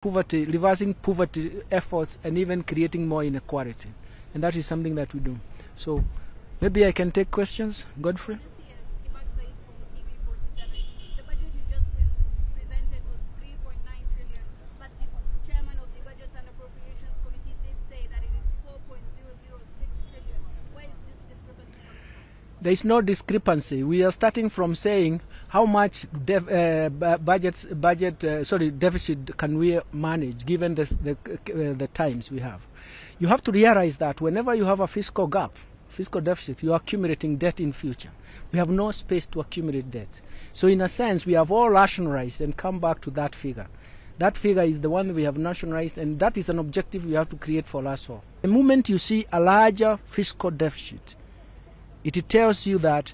poverty, reversing poverty efforts, and even creating more inequality. And that is something that we do. So maybe I can take questions, Godfrey. There is no discrepancy. We are starting from saying how much deficit can we manage given the times we have. You have to realize that whenever you have a fiscal gap, fiscal deficit, you are accumulating debt in future. We have no space to accumulate debt. So in a sense, we have all rationalized and come back to that figure. That figure is the one we have nationalized, and that is an objective we have to create for us all. The moment you see a larger fiscal deficit, it tells you that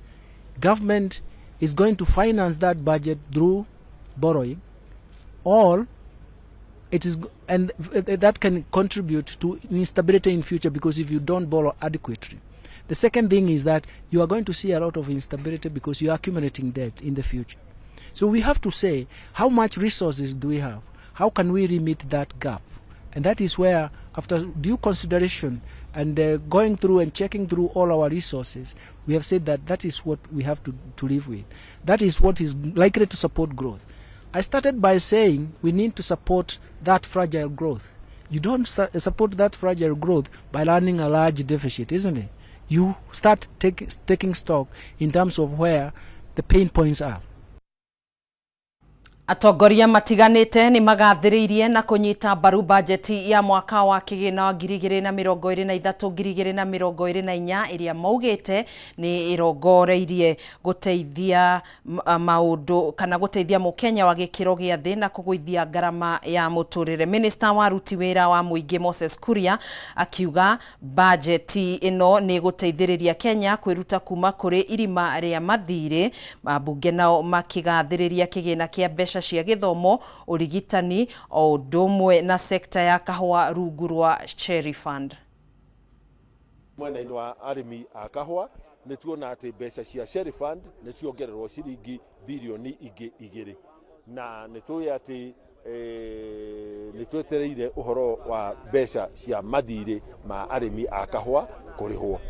government is going to finance that budget through borrowing, or it is, and that can contribute to instability in future, because if you don't borrow adequately. The second thing is that you are going to see a lot of instability because you are accumulating debt in the future. So we have to say, how much resources do we have? How can we remit that gap? And that is where, after due consideration and going through and checking through all our resources, we have said that that is what we have to live with. That is what is likely to support growth. I started by saying we need to support that fragile growth. You don't support that fragile growth by running a large deficit, isn't it? You start taking stock in terms of where the pain points are. Atongoria matiganite ni magathiriirie na kunyita mbaru bajeti ya mwaka wa kigina 2023-2024 iria maugite ni irongoreirie guteithia maundu kana guteithia mukenya wa gikiro gia thi na kugwithia garama ya muturire. Minister wa ruti wira wa muingi Moses Kuria akiuga bajeti ino ni guteithiriria Kenya kwiruta kuma kuri irima ria mathire. Mabunge nao makigathiriria kigina kia besha cia githomo, urigitani o domwe na sekta ya kahua rungu rwa Cherry Fund. Mwena wa arimi a kahua nituona ati mbeca cia Cherry Fund niciongererwo ciringi bilioni igiri na nituye ati nitwetereire uhoro wa mbeca cia mathire ma arimi a kahua kurihwo.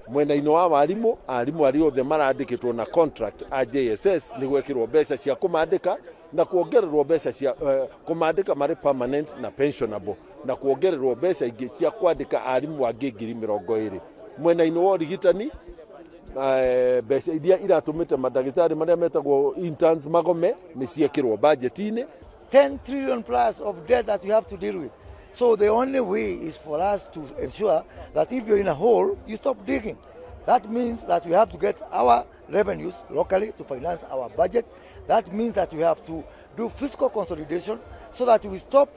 Mwena wa warimu ari othe marandikitwo na contract a JSS ni gwekirwo mbeca cia kumandika na kuongererwo mbeca cia kumandika mari permanent na pensionable na kuongererwo mbeca ingi cia kwandika arimu angi 20,000. Mwena wa urigitani mbeca iria iratumite madagitari maria metagwo interns magome ni ciekirwo budget-ini. 10 trillion plus of debt that we have to deal with. So the only way is for us to ensure that if you're in a hole, you stop digging. That means that we have to get our revenues locally to finance our budget. That means that we have to do fiscal consolidation so that we stop,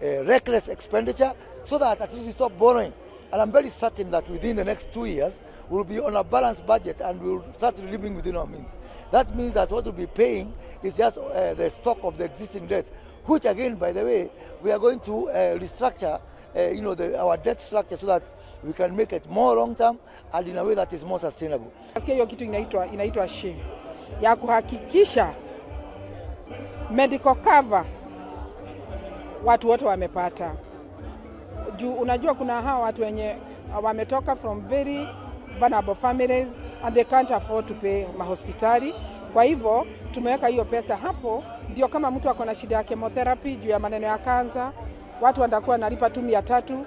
reckless expenditure, so that at least we stop borrowing. And I'm very certain that within the next 2 years, we'll be on a balanced budget and we'll start living within our means. That means that what we'll be paying is just the stock of the existing debt, which again, by the way, we are going to restructure our debt structure so that we can make it more long term and in a way that is more sustainable. Nasikia hiyo kitu inaitwa SHIF ya kuhakikisha medical cover watu wote wamepata. Juu unajua kuna hawa watu wenye wametoka from very vulnerable families and they can't afford to pay mahospitali. Kwa hivyo tumeweka hiyo pesa hapo, ndio kama mtu ako na shida ya chemotherapy juu ya maneno ya kansa, watu watakuwa nalipa tu 300,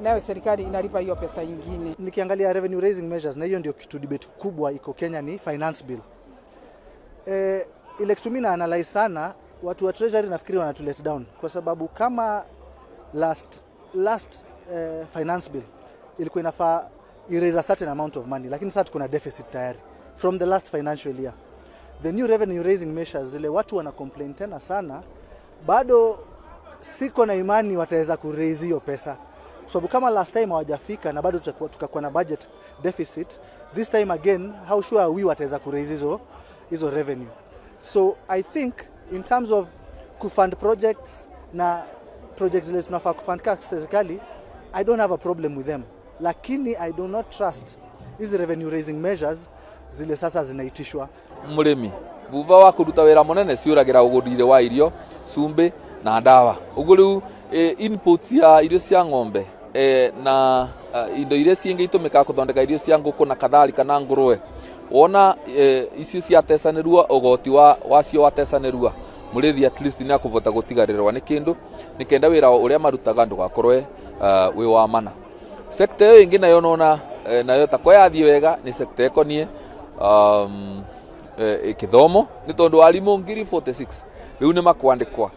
nayo serikali inalipa hiyo pesa nyingine. Nikiangalia revenue raising measures, na hiyo ndio kitu debate kubwa iko Kenya, ni finance bill. Ile kitu mimi na analyze sana, watu wa treasury nafikiri wanatu let down, kwa sababu kama last finance bill ilikuwa inafaa erase a certain amount of money, lakini sasa tuko na deficit tayari from the last financial year. The new revenue raising measures, zile watu wana complain tena sana, bado siko na imani wataweza kuraise hiyo pesa. Kwa sababu kama last time hawajafika na bado tukakuwa na budget deficit, this time again how sure are we wataweza kuraise hizo revenue. So I think in terms of kufund projects na projects zile tunafaa kufund kwa serikali, I don't have a problem with them. Lakini I do not trust hizi revenue raising measures zile sasa zinaitishwa. Murimi buba wa kuruta wira munene ciuragira ugurire wa irio cumbi na ndawa uguru input ya irio cia ng'ombe na indo iria cienge itumika kuthondeka irio cia nguku na kadhalika na ngurwe wona icio cia tesanirua ogoti wacio watesanirua murithi at least ni akuvota gutigarirwa ni kindu nikenda wira uria marutaga ndugakorwe wi wa mana. Sekta yo ingi nayo nona nayo takwa yathie wega ni sekta ekonie kithomo ni tondu alimu ngiri 46 riu ni makwandikwa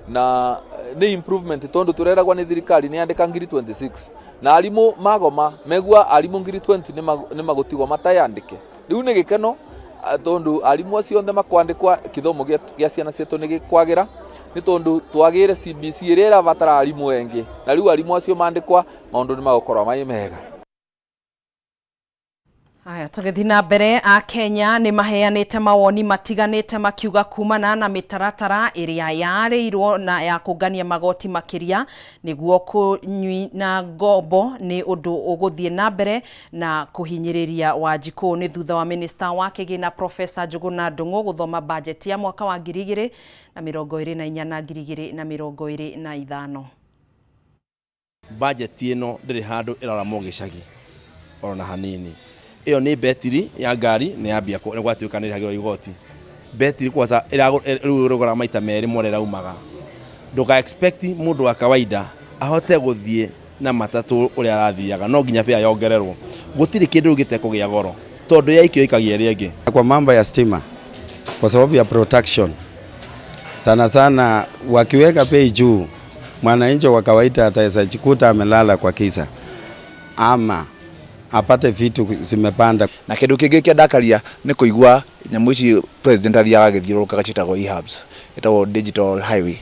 na ni improvement tondu tureragwa ni thirikari ni andika ngiri 26 na alimu magoma megua alimu ngiri 20 ni magutigwa matayandike riu ni gikeno tondu alimu acio nthe makwandikwa kithomo gia ciana cietu ni gikwagira ni tondu twagire CBC irera vatara alimu wengi na riu alimu acio mandikwa maundu ni magokorwa mai mega. Aya tugithi na mbere a Kenya ni maheanite mawoni matiganite makiuga kumana na mitaratara iria yareirwo na ya kungania magoti makiria niguo kunywi na ngombo ni undu uguthie na mbere na kuhinyiriria Wanjiku ni thutha wa minister wa kigina Professor Njuguna Ndung'u guthoma budget ya mwaka wa 2024 na 2025. Budget ino ndiri handu iraramo gicagi ona hanini. Iyo ni betiri ya ngari ni yambia ko gwatuika ni hagiro igoti betiri kwaza iragora maita meri morera umaga nduka expect mundu wa kawaida ahote guthie na matatu uria arathiaga no nginya fare yongererwo gutiri kindu rugite kugia goro tondu yaikio ikagia ringi kwa mambo ya stima kwa sababu ya protection sana wakiweka bei juu mwananchi wa kawaida ataweza jikuta amelala kwa kisa ama apate vitu zimepanda na kindu kingi kia ndakaria ni kuigua nyamu ici president athiaga githiuruka gacitagwo e-hubs itawo digital highway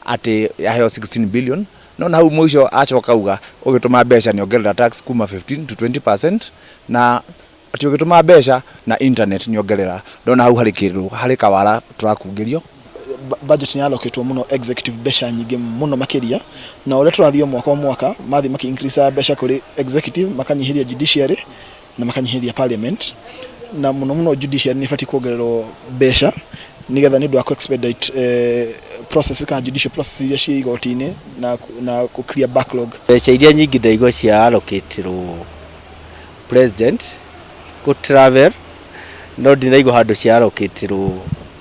ati yaheo 16 billion no na hau mwisho achoka uga ugituma mbeca ni ongerera tax kuma 15 to 20% na ati ugituma mbeca na internet ni ongerera ndona hau hari kindu hari kawara turakungirio budget ni allocate muno executive besha nyingi muno makiria na ule turathio mwaka mathi maki increase besha kuri executive makanyihiria judiciary na makanyihiria parliament na muno judiciary ni fati kuongererwo besha nigetha ni ndwa ku expedite process ka judicial process iria cia igoti-ini na ku clear backlog. Besha iria nyingi ndaigwa cia allocate ro president ku travel no ndinaigwa handu cia allocate ro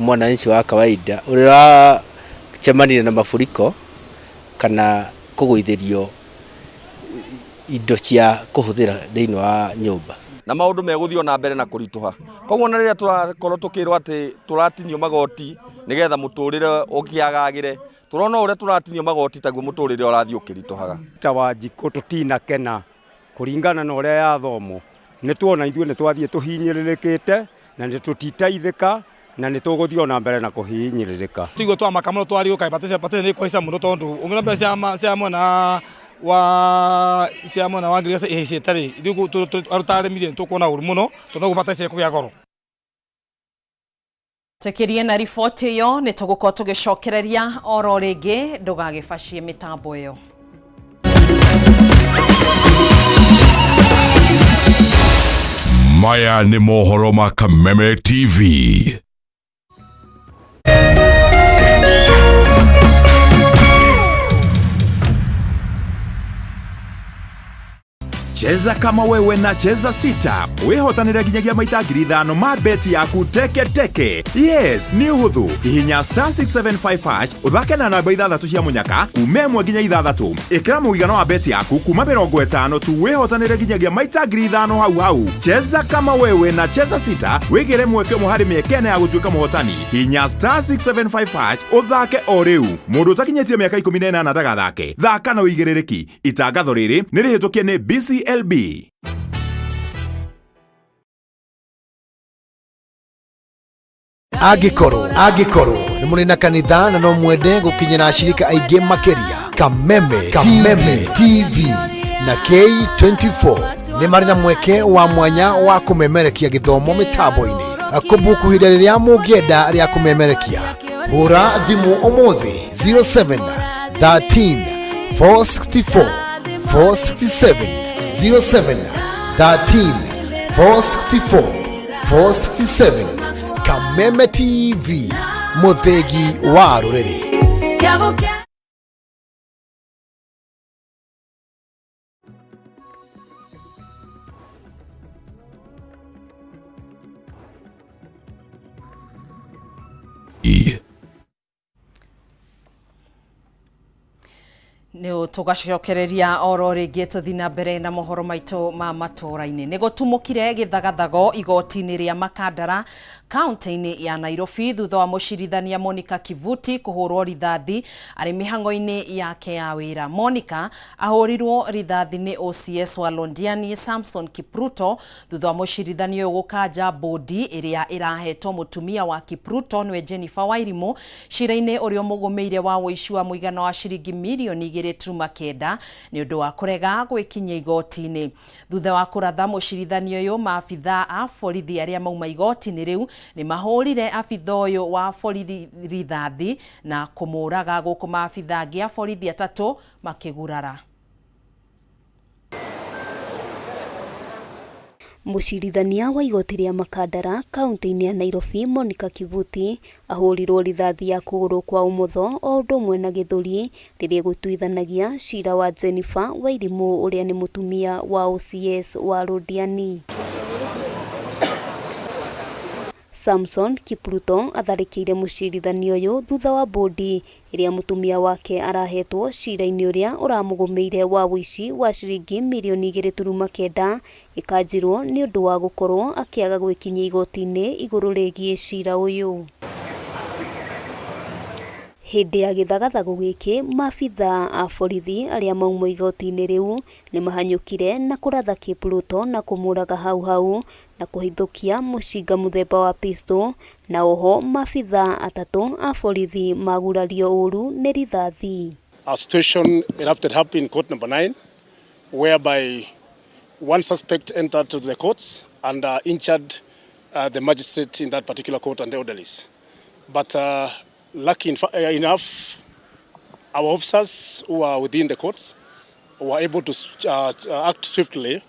mwananchi wa kawaida urira chemani na mafuriko kana kuguithirio indo cia kuhuthira thiini wa nyumba na maundu meguthio na mbere na kurituha koguo na riria turakorwo tukirwo ati turatinio magoti nigetha muturire ukiagagire turona uria turatinio magoti taguo muturire urathio ukirituhaga ta Wanjiku tutina kena kuringana na uria yathomo ni tuona ithuĩ ni twathie tuhinyiririkite na ni tutitaithika na ni tuguthio na mbere na kuhinyiririka tuigwo twa makamano twari ukai patete ni kwaisa muno tondu ungina mbeca cia mwana wa ngiri icetari ithu arutare milioni tukuona uru muno tondu gupata kugia goro. Tekirie na riboti iyo ni tugukorwo tugicokereria oro ringi ndugagibashie mitambo iyo. Maya ni mohoro ma Kameme TV. Cheza kama wewe na cheza sita. Wihotanira ginyagia maita 5,000 ma beti yaku teke. Yes, ni uhuthu. Hihinya *675# uthake na namba 6 cia munyaka kuma 1 nginya 6. Ikira muigano wa beti yaku kuma 50 tu wihotanira ginyagia maita 5,000 hau. Cheza kama wewe na cheza sita. Wigire mweke muhari miekene ya gutuika muhotani. Hihinya *675# uthake o riu. Mundu utakinyetie miaka 18 na ndagathake. Thaka na uigiririki. Itangatho riri ni rihitukie ni BCLB. Agikoro ni muri na kanitha na no mwende gukinyira ashirika aige makeria Kameme TV na K24 ni mari na mweke wa mwanya wa kumemerekia githomo mitambo-ini kumbuku hida riria mugienda ria kumemerekia hura thimu umuthi 07 13 464 467 07 13 464 467. Kameme TV, muthegi wa ruriri. Nĩ tugacokereria oro rĩngĩ tũthiĩ na mbere na mohoro maitũ ma matũra-inĩ. Nĩ gũtumũkire gĩthagathago igoti-inĩ rĩa Makandara kaunti-inĩ ya Nairobi thutha wa mũcirithania Monica Kivuti kũhũrwo rithathi arĩ mĩhang'o-inĩ yake ya wĩra. Monica ahũrirwo rithathi nĩ OCS wa Londiani Samson Kipruto thutha wa mũcirithania ũyũ gũkanja bodi ĩrĩa ĩrahetwo mũtumia wa Kipruto nĩwe Jennifer Wairimu cira-inĩ ũrĩa mũgũmĩire wa ũici wa mũigana wa ciringi mirioni 2.9 nĩ ũndũ wa kũrega gwĩkinyia igoti-inĩ. Thutha wa kũratha mũcirithania ũyũ, maabitha a borithi arĩa mauma igoti-inĩ rĩu nĩ mahũrire abitha ũyũ wa borithi rithathi na kũmũraga, gũkũ maabitha angĩ a borithi atatũ makĩgurara. Mũcirithania wa igoti rĩa Makandara kaunti-inĩ ya Nairobi Monica Kivuti ahũrirwo rithathi ya kũgũrũ kwa ũmotho o ũndũ ũmwe na gĩthũri rĩrĩa gũtuithanagia cira wa Jennifer Wairimu ũrĩa nĩ mũtumia wa OCS wa Londiani. Samson Kipruto atharĩkĩire mũcirithania ũyũ thutha wa bodi ĩrĩa mũtumia wake arahetwo cira-inĩ ũrĩa ũramũgũmĩire wa ũici wa ciringi mirioni 2.9 ĩkanjirwo nĩ ũndũ wa gũkorwo akĩaga gwĩkinyia igoti-inĩ igũrũ rĩgiĩ cira ũyũ. Hĩndĩ ya gĩthagathago gĩkĩ, maabitha a borithi arĩa mauma igoti-inĩ rĩu nĩ mahanyũkire na kũratha Kipruto na kũmũraga hau na kũhithũkia mũcinga mũthemba wa pistol, na oho maabitha atatũ a borithi magurario ũru nĩ rithathi. A situation erupted up in court number 9 whereby one suspect entered to the courts and injured the magistrate in that particular court and the orderlies. But lucky enough, our officers who are within the courts were able to act swiftly,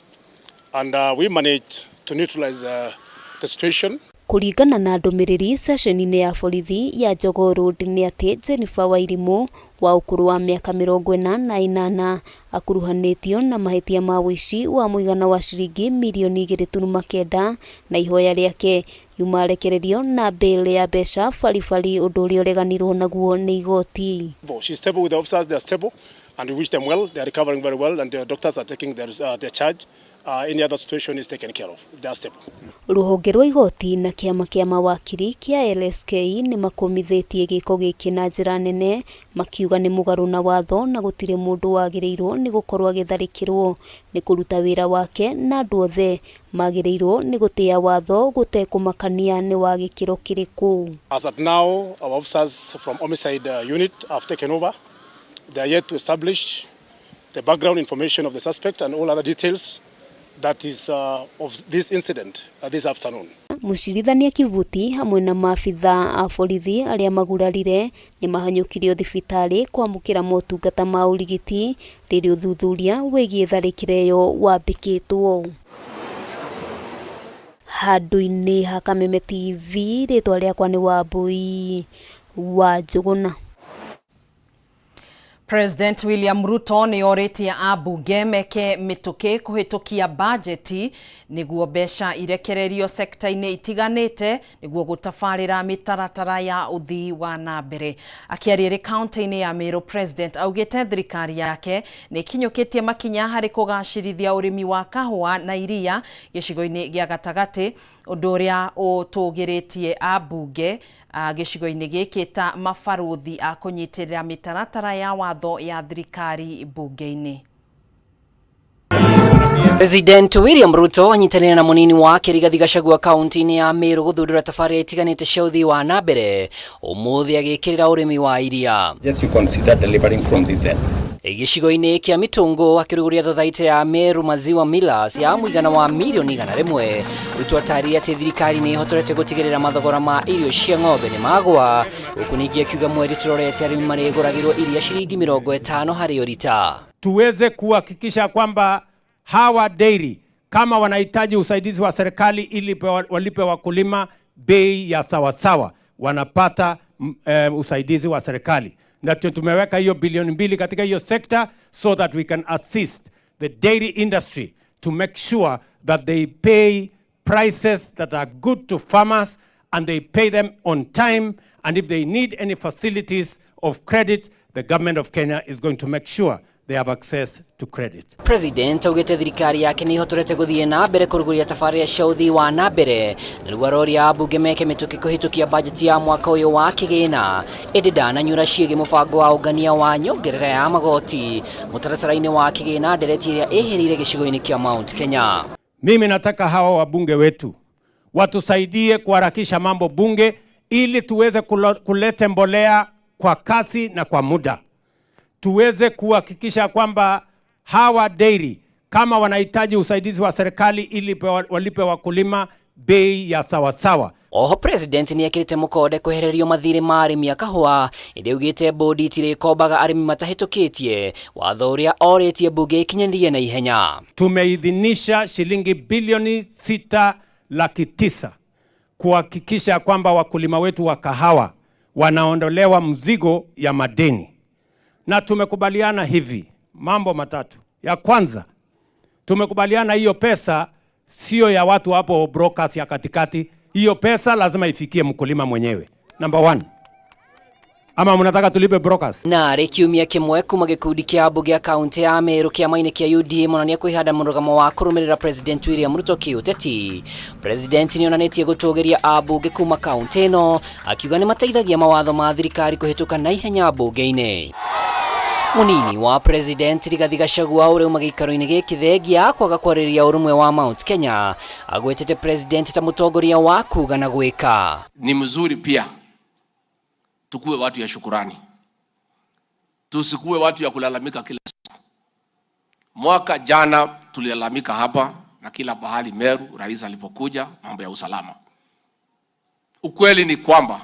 and we managed to neutralize the situation. Kũringana na ndũmĩrĩri session-inĩ ya borithi ya Jogoo Road nĩ atĩ Jennifer Wairimu wa ũkũrũ wa mĩaka 48 akuruhanĩtio na mahĩtia ma ũici wa mũigana wa ciringi mirioni 2.9 na ihoya rĩake yumarekererio na bail ya mbeca baribari, ũndũ ũrĩa ũreganirwo naguo nĩ igoti. She's stable with the officers, they are stable and we wish them well. They are recovering very well and the doctors are taking their charge. Any other situation is taken care of. They are stable. Rũhonge rwa igoti na kĩama kĩa mawakiri kĩa LSK nĩ makomithĩtie gĩko gĩkĩ na njĩra nene, makiuga nĩ mũgarũ na watho na gũtirĩ mũndũ wagĩrĩirwo nĩ gũkorwo agĩtharĩkĩrwo nĩ kũruta wĩra wake, na andũ othe magĩrĩirwo nĩ gũtĩa watho gũtekũmakania nĩ wa gĩkĩro kĩrĩkũ. As at now, our officers from homicide unit have taken over. They are yet to establish the background information of the suspect and all other details that is of this incident this afternoon. Mũcirithania Kivuti hamwe na maabitha a borithi arĩa magurarire nĩ mahanyũkirio thibitarĩ kwamũkĩra motungata ma ũrigiti rĩrĩa ũthuthuria wĩgiĩ tharĩkĩro ĩyo wambĩkĩtwo. Handũ-inĩ ha Kameme TV, rĩtwa rĩakwa nĩ Wambui wa Njũgũna. President William Ruto nĩ orĩtie ambunge meke mĩtũkĩ kũhĩtũkia bajeti nĩguo mbeca irekererio sekta-inĩ itiganĩte nĩguo gũtabarĩra mĩtaratara ya ũthii wa na mbere. Akĩaria kaunti-inĩ ya Meru, President augĩte thirikari yake nĩ kinyũkĩtie makinya harĩ kũgacĩrithia ũrĩmi wa kahũa na iria gĩcigo-inĩ gĩa gatagatĩ, ũndũ ũrĩa ũtũgĩrĩtie ambunge gĩcigo-inĩ gĩkĩ ta mabarũthi a kũnyitĩrĩra mĩtaratara ya watho ya thirikari bunge-inĩ. President William Ruto anyitanĩra na mũnini wake Rigathi Gachagua kaunti-inĩ ya Meru gũthundũra tabarĩra itiganĩte cia ũthii wa na mbere, ũmũthĩ agĩkĩrĩra ũrĩmi wa iria. Yes, you consider delivering from this end. Gĩcigo-inĩ kĩa Mitungu akĩrugũria thothaitĩ ya Meru Maziwa Millers ya mũigana wa mirioni 100. Ruto atarire atĩ thirikari nĩ ĩhotorete gũtigĩrĩra mathogora ma irio cia ng'ombe nĩ magwa, gũkũ ningĩ akiuga mweri tũrorete arĩmi marĩgũragĩrwo iria ciringi 50 harĩ o lita. Tuweze kuhakikisha kwamba hawa dairy kama wanahitaji usaidizi wa serikali ili walipe wakulima bei ya sawasawa, wanapata usaidizi wa serikali. Na tumeweka hiyo bilioni 2 katika hiyo sekta so that we can assist the dairy industry to make sure that they pay prices that are good to farmers and they pay them on time, and if they need any facilities of credit the government of Kenya is going to make sure they have access to credit. President augite thirikari yake ni hotorete guthie na mbere kuruguria tafaria cia uthii wa na mbere niguo aroria ambunge meke mituki kuhitukia bajeti ya mwaka uyu wa kigina indi ndananyura ciĩgiĩ mũbango wa ũngania wa nyongerera ya magoti mũtaratara-inĩ wa kigina ndereti ĩrĩa ĩhĩrĩire gĩcigo-inĩ kia Mount Kenya. Mimi nataka hawa wabunge wetu watusaidie kuharakisha mambo bunge ili tuweze kuleta mbolea kwa kasi na kwa muda. Tuweze kuhakikisha kwamba hawa dairy kama wanahitaji usaidizi wa serikali ili walipe wakulima bei ya sawasawa. Oho president ni ekirite mukode kwehererio mathire ma arimi a kahua indi ugite bodi tire kobaga arimi matahitukitie watho uria oretie bunge ikinyanĩrie na ihenya. Tumeidhinisha shilingi bilioni 6.9 kuhakikisha kwamba wakulima wetu wa kahawa wanaondolewa mzigo ya madeni. Na tumekubaliana hivi mambo matatu. Ya kwanza, tumekubaliana hiyo pesa sio ya watu hapo brokers ya katikati. Hiyo pesa lazima ifikie mkulima mwenyewe. Number 1. Ama mnataka tulipe brokers? Na kiumia kimwe kuma gikundi kia bunge ya kaunti ya Meru kiama-inĩ kia UDA monania kwihanda mũrũgamo wa kũrũmĩrĩra President William Ruto kiũteti. President ni onanĩtie gũtũgĩria ambunge kuma kaunti ĩno akiuga nĩ mateithagia mawatho ma thirikari kũhĩtũka na ihenya bunge-inĩ. Munini wa President Rigathi Gachagua uri magikaro-inĩ gĩkĩ thengia kwaga kwarĩrĩria ũrũmwe wa Mount Kenya agwetete President ta mũtongoria wa kuga na gwĩka. Ni mzuri pia tukuwe watu ya shukurani, tusikuwe watu ya kulalamika kila siku. Mwaka jana tulilalamika hapa na kila pahali Meru rais alipokuja mambo ya usalama. Ukweli ni kwamba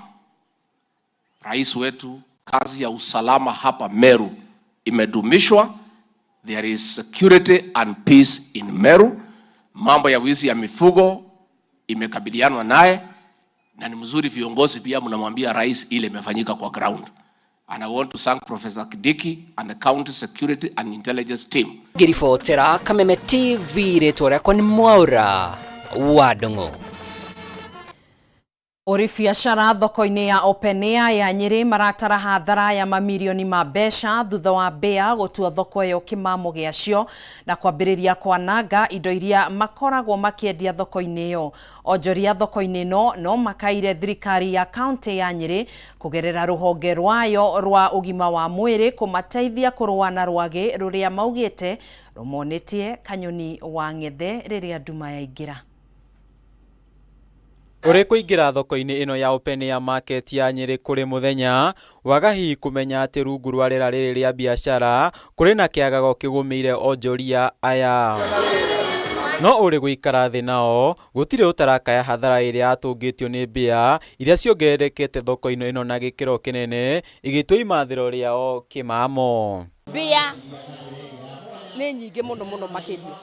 rais wetu kazi ya usalama hapa Meru imedumishwa. There is security and peace in Meru. Mambo ya wizi ya mifugo imekabilianwa naye, na ni mzuri viongozi pia mnamwambia rais ile imefanyika kwa ground. And I want to thank Professor Kidiki and the County Security and Intelligence team. Giribotera Kameme TV retora kwa ni Mwaura Wadongo. Ori biacara thoko-inĩ ya open air ya Nyeri maratara hathara ya mamirioni ma mbeca thutha wa mbĩa gũtua thoko ĩyo kĩmamo gĩacio na kwambĩrĩria kwananga indo iria makoragwo makĩendia thoko-inĩ ĩyo. Onjoria thoko-inĩ ĩno no makaire thirikari ya kaunti ya Nyeri kũgerera rũhonge rwayo rwa ũgima wa mwĩrĩ kũmateithia kũrũa na rwagĩ rũrĩa maugĩte rũmonetie kanyoni wa ng'ethe rĩrĩa nduma yaingĩra. Uri kuingira thoko-ini ino ya open air market ya Nyeri kuri muthenya wagahi kumenya ati rungu rwa rĩera rĩrĩ rĩa biashara kuri na kiagago kigumiire onjoria aya. No uri guikara thi nao gutire utarakaya hathara iria atungitio ni mbĩa iria ciongererekete thoko-ini ino na gikiro kinene igitwa imathiro riao kimamo. Mbĩa nĩ nyingĩ mũno makĩria.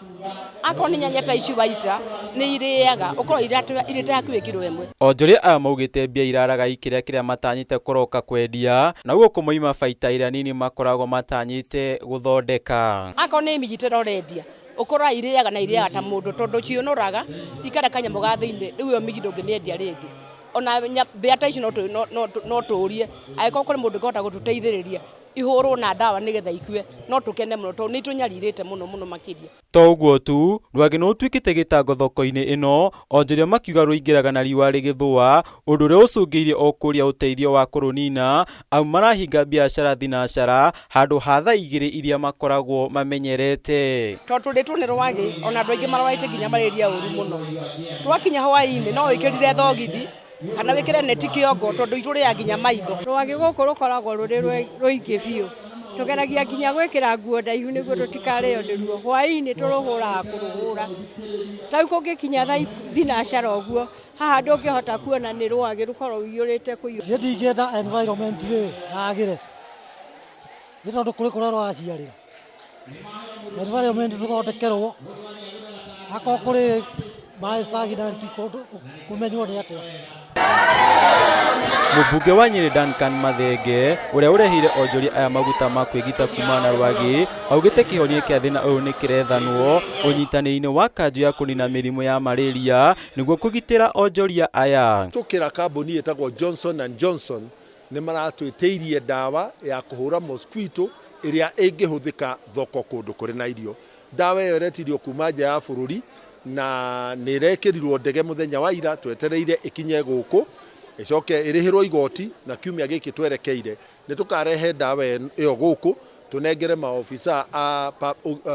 Akorwo nĩ nyanya ta ici waita nĩ irĩaga ukorwo irĩta kwĩkirwo ĩmwe. Onjoria aya maugĩte mbĩa iraraga ikĩrĩa kĩrĩa matanyĩte kũroka kwendia naguo kũmoima baita ĩrĩa nini makoragwo matanyĩte gũthondeka. Akorwo nĩ mĩgitĩra ũrendia ukorwo irĩaga na irĩaga ta mũndũ tondũ ciũnũraga ikara kanyamũ ga thĩinĩ rĩu ĩyo mĩgitĩra ũngĩmĩendia rĩngĩ. Ona mbĩa ta ici no tũrie angĩkorwo kũrĩ mũndũ ũngĩhota gũtũteithĩrĩria ihoro na dawa nigetha ikue no tukene muno to ni tunyaririte muno makiria. To uguo tu rwagi no twikite gitango thoko-ini ino onjoria makiuga ruingiraga na riwa rigithua undu ri ucungiirie okuria uteithio wa kurunina au marahinga biashara thinacara handu hatha igiri iria makoragwo mamenyerete. To turitwo ni rwagi ona andu aingi marwaite nginya malaria uru muno. Twakinya hwaini no ikirire thogithi kana wikire neti kiongo tondu ituri ya nginya maitho. Rwagi guku rukoragwo ruri ruingi biu tugeragia nginya gwikira nguo ndaihu niguo tutikareo ni ruo hwaini turuhura kuruhura tau kungikinya thinacara uguo haha ndungihota kuona ni rwagi rukorwo ruyurite kuiyo. Ni ndingenda environment yagire ni tondu kuri kuria rwaciarira environment tuthondekerwo ako kuri mai stagnant kumenywo ni atia. Mũmbunge wa Nyeri Duncan Mathenge uria urehire onjoria aya maguta ma kwĩgita kuma na rwagi augite kihonia kia thina uyu ni kirethanwo unyitanĩri-inĩ wa kanjo ya kunina mĩrimũ ya malaria niguo kũgitĩra onjoria aya. Tukira kambuni etagwo Johnson & Johnson nĩ maratwĩtĩirie ndawa ya kũhũra mosquito ĩrĩa ĩngĩhũthĩka thoko kũndũ kũrĩ na irio. Ndawa ĩyo ĩretirio kuma nja ya bũrũri na nĩ ĩrekĩrirwo ndege mũthenya wa ira, twetereire ĩkinye gũkũ ĩcoke ĩrĩhĩrwo igoti, na kiumia gĩkĩ twerekeire nĩ tũkarehe ndawa ĩyo gũkũ tunengere maofisa a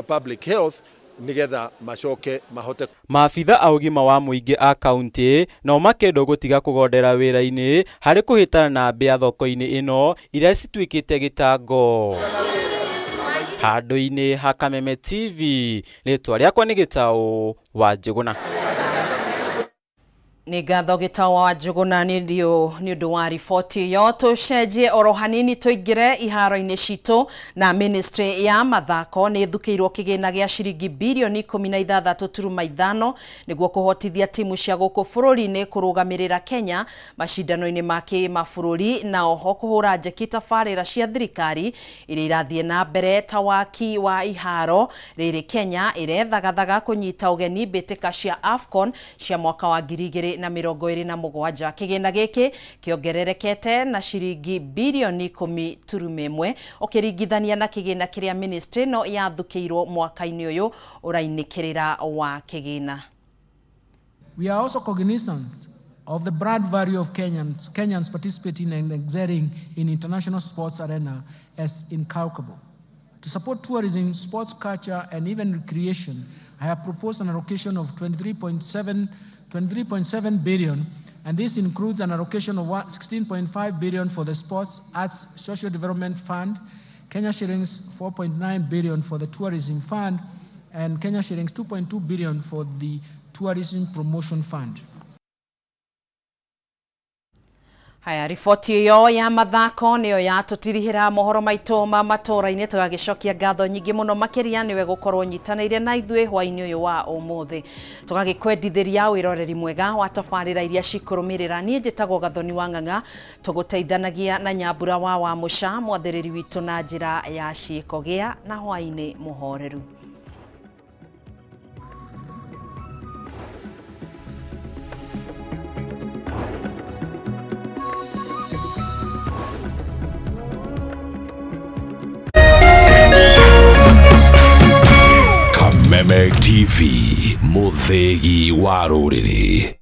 public health nigetha macoke mahote. Maabitha a ũgima wa mũingĩ a kaunti no makendo gũtiga kũgondera wĩra-inĩ harĩ kũhĩtana na mbĩa thoko-inĩ ĩno iria cituĩkĩte gĩtango. Handũ-inĩ ha Kameme TV, rĩtwa rĩakwa nĩ Gĩtaũ wa Njũgũna. Nĩ ngatho Gĩtaũ wa Njũgũna nĩ ũndũ wa riboti yo. Tũcenjie oro hanini tũingĩre iharo-inĩ citũ. Na ministry ya mathako nĩ ĩthukĩirwo kĩgĩna gĩa ciringi birioni 16.5 nĩguo kũhotithia timu cia gũkũ bũrũri-inĩ kũrũgamĩrĩra Kenya macindano-inĩ ma kĩmabũrũri, na oho kũhũra njeki tabarĩra cia thirikari iria irathiĩ na mbere ta waki wa iharo rĩrĩ Kenya ĩrethagathaga kũnyita ũgeni mbĩtĩka cia AFCON cia mwaka wa 2027. Kĩgĩna gĩkĩ kĩongererekete na ciringi birioni 10.1 ũkĩringithania na kĩgĩna kĩrĩa ministry no yathukĩirwo mwaka-inĩ ũyũ ũrainĩkĩrĩra wa kĩgĩna. We are also cognizant of the brand value of Kenyans participating and exerting in international sports arena as incalculable. To support tourism, sports culture and even recreation, I have proposed an allocation of 23.7 billion, and this includes an allocation of 16.5 billion for the Sports Arts Social Development Fund, Kenya shillings 4.9 billion for the Tourism Fund, and Kenya shillings 2.2 billion for the Tourism Promotion Fund. Haya, riboti yo ya mathako niyo yatutirihira mohoro maitũ ma matũra-inĩ. Tũgagĩcokia ngatho nyingĩ mũno makĩria niwe gũkorwo nyitanĩire na ithuĩ hwainĩ ũyũ wa ũmũthĩ. Tũgagĩkwendithĩria wĩroreri mwega wa tabarĩra iria cikũrũmĩrĩra. Niĩ njĩtagwo Gathoni wa Ng'ang'a, tũgũteithanagia na Nyambura wa Mũca, mwathĩrĩri witũ na njĩra ya ciĩko. Gĩa na hwainĩ mũhoreru. Kameme TV, mũthĩgi wa rũrĩrĩ.